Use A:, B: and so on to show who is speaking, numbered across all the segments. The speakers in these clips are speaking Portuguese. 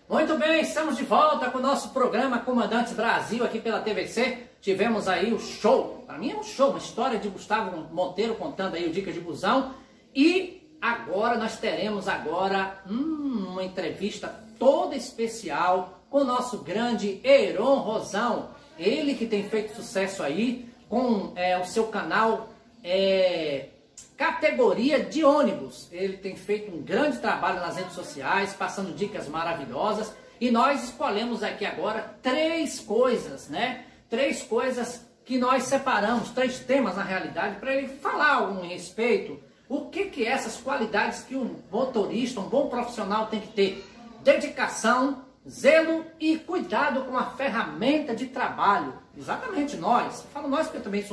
A: Muito bem, estamos de volta com o nosso programa Comandantes Brasil aqui pela TVC. Tivemos aí o show, para mim é um show, uma história de Gustavo Monteiro contando aí o Dicas de Busão. E agora nós teremos uma entrevista toda especial com o nosso grande Heron Rosão. Ele que tem feito sucesso aí com o seu canal Categoria de Ônibus. Ele tem feito um grande trabalho nas redes sociais, passando dicas maravilhosas. E nós escolhemos aqui agora três coisas, né? Três coisas que nós separamos, três temas na realidade, para ele falar algum respeito. O que é essas qualidades que um motorista, um bom profissional tem que ter? Dedicação, zelo e cuidado com a ferramenta de trabalho. Exatamente nós. Falo nós porque eu também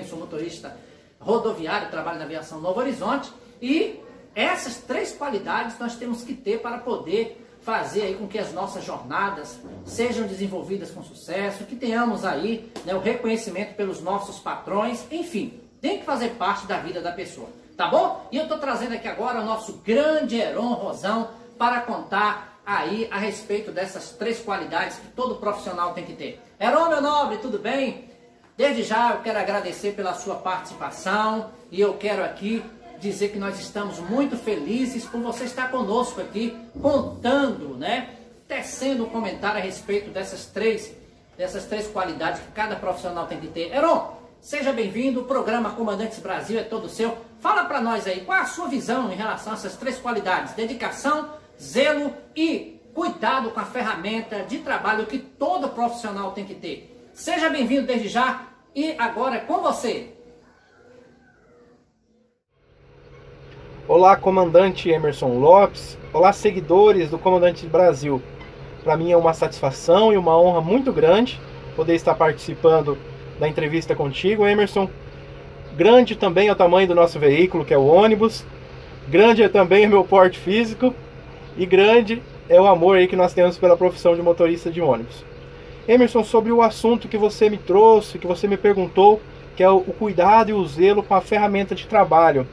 A: sou motorista rodoviário, trabalho na aviação Novo Horizonte. E essas três qualidades nós temos que ter para poder fazer aí com que as nossas jornadas sejam desenvolvidas com sucesso, que tenhamos aí, né, o reconhecimento pelos nossos patrões, enfim, tem que fazer parte da vida da pessoa, tá bom? E eu estou trazendo aqui agora o nosso grande Heron Rosão para contar aí a respeito dessas três qualidades que todo profissional tem que ter. Heron, meu nobre, tudo bem? Desde já eu quero agradecer pela sua participação e eu quero aqui dizer que nós estamos muito felizes por você estar conosco aqui, contando, né, tecendo um comentário a respeito dessas três qualidades que cada profissional tem que ter. Heron, seja bem-vindo, o programa Comandantes Brasil é todo seu. Fala para nós aí, qual a sua visão em relação a essas três qualidades? Dedicação, zelo e cuidado com a ferramenta de trabalho que todo profissional tem que ter. Seja bem-vindo desde já e agora é com você.
B: Olá, comandante Emerson Lopes. Olá, seguidores do Comandante Brasil. Para mim é uma satisfação e uma honra muito grande poder estar participando da entrevista contigo, Emerson. Grande também é o tamanho do nosso veículo, que é o ônibus. Grande é também o meu porte físico. E grande é o amor aí que nós temos pela profissão de motorista de ônibus. Emerson, sobre o assunto que você me trouxe, que você me perguntou, que é o cuidado e o zelo com a ferramenta de trabalho.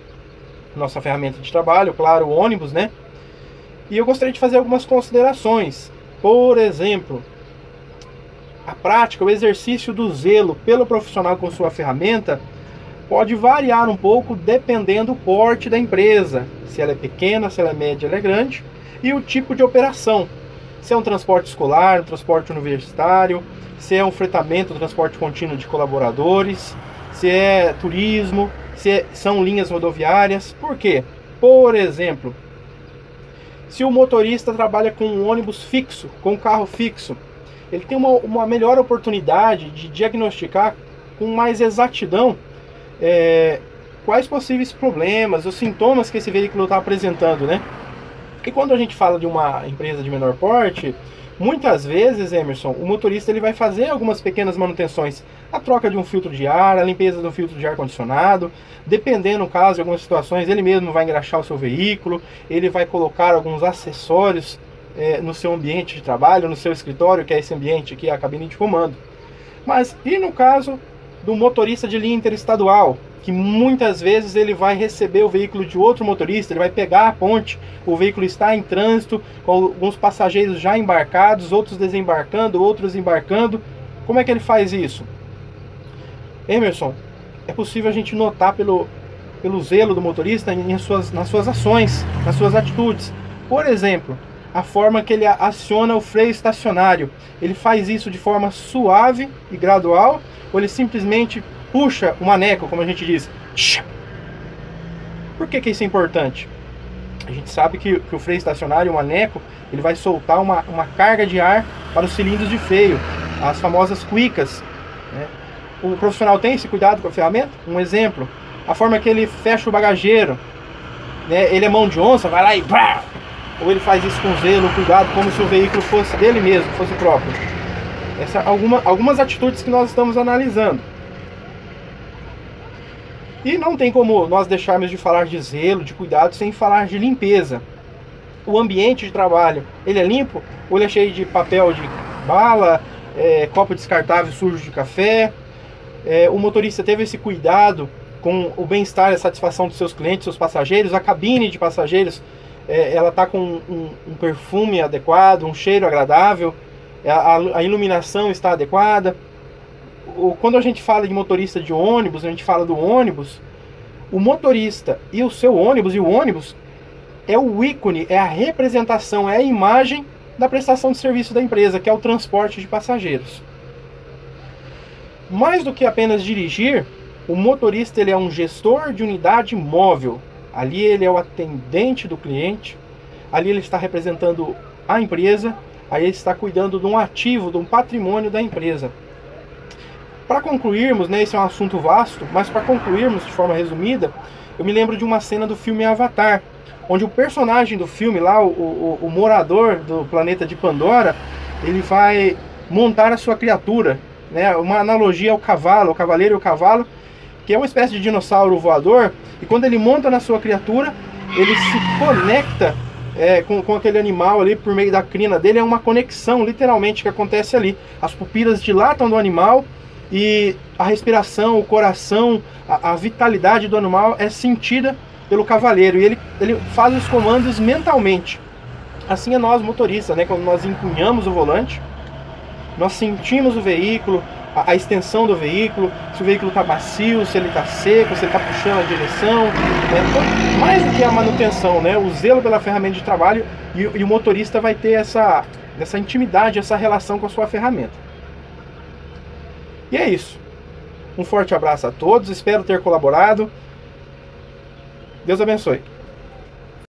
B: Nossa ferramenta de trabalho, claro, o ônibus, né? E eu gostaria de fazer algumas considerações. Por exemplo, a prática, o exercício do zelo pelo profissional com sua ferramenta pode variar um pouco dependendo do porte da empresa. Se ela é pequena, se ela é média, ela é grande. E o tipo de operação. Se é um transporte escolar, um transporte universitário, se é um fretamento, um transporte contínuo de colaboradores, se é turismo, são linhas rodoviárias. Por quê? Por exemplo, se o motorista trabalha com um ônibus fixo, com um carro fixo, ele tem uma melhor oportunidade de diagnosticar com mais exatidão quais possíveis problemas, os sintomas que esse veículo está apresentando, né? E quando a gente fala de uma empresa de menor porte, muitas vezes, Emerson, o motorista ele vai fazer algumas pequenas manutenções. A troca de um filtro de ar, a limpeza do filtro de ar-condicionado. Dependendo, no caso, de algumas situações, ele mesmo vai engraxar o seu veículo. Ele vai colocar alguns acessórios no seu ambiente de trabalho, no seu escritório, que é esse ambiente aqui, a cabine de comando. Mas e no caso do motorista de linha interestadual? Que muitas vezes ele vai receber o veículo de outro motorista, ele vai pegar a ponte, o veículo está em trânsito, com alguns passageiros já embarcados, outros desembarcando, outros embarcando. Como é que ele faz isso? Emerson, é possível a gente notar pelo zelo do motorista nas suas ações, nas suas atitudes. Por exemplo, a forma que ele aciona o freio estacionário. Ele faz isso de forma suave e gradual, ou ele simplesmente puxa o maneco, como a gente diz. Por que isso é importante? A gente sabe que o freio estacionário, o maneco, ele vai soltar uma carga de ar para os cilindros de freio, as famosas cuicas, né? O profissional tem esse cuidado com a ferramenta? Um exemplo, a forma que ele fecha o bagageiro, né? Ele é mão de onça, vai lá e... Ou ele faz isso com zelo, cuidado, como se o veículo fosse dele mesmo, fosse próprio. Essas algumas atitudes que nós estamos analisando. E não tem como nós deixarmos de falar de zelo, de cuidado, sem falar de limpeza. O ambiente de trabalho, ele é limpo? Ou ele é cheio de papel de bala, copo descartável sujo de café? O motorista teve esse cuidado com o bem-estar e a satisfação dos seus clientes, seus passageiros? A cabine de passageiros ela está com um perfume adequado, um cheiro agradável, a iluminação está adequada. Quando a gente fala de motorista de ônibus, a gente fala do ônibus, o motorista e o seu ônibus, e o ônibus é o ícone, é a representação, é a imagem da prestação de serviço da empresa, que é o transporte de passageiros. Mais do que apenas dirigir, o motorista ele é um gestor de unidade móvel. Ali ele é o atendente do cliente, ali ele está representando a empresa, aí ele está cuidando de um ativo, de um patrimônio da empresa. Para concluirmos, né, esse é um assunto vasto, mas para concluirmos de forma resumida, eu me lembro de uma cena do filme Avatar, onde o personagem do filme lá, o morador do planeta de Pandora, ele vai montar a sua criatura, né? Uma analogia ao cavalo, o cavaleiro e o cavalo, que é uma espécie de dinossauro voador, e quando ele monta na sua criatura, ele se conecta com aquele animal ali por meio da crina dele. É uma conexão literalmente que acontece ali. As pupilas dilatam do animal e a respiração, o coração, a vitalidade do animal é sentida pelo cavaleiro, e ele faz os comandos mentalmente. Assim é nós motoristas, né? Quando nós empunhamos o volante, nós sentimos o veículo, a extensão do veículo, se o veículo está macio, se ele está seco, se ele está puxando a direção, né? Então, mais do que a manutenção, né? O zelo pela ferramenta de trabalho, e o motorista vai ter essa intimidade, essa relação com a sua ferramenta. E é isso. Um forte abraço a todos, espero ter colaborado. Deus abençoe.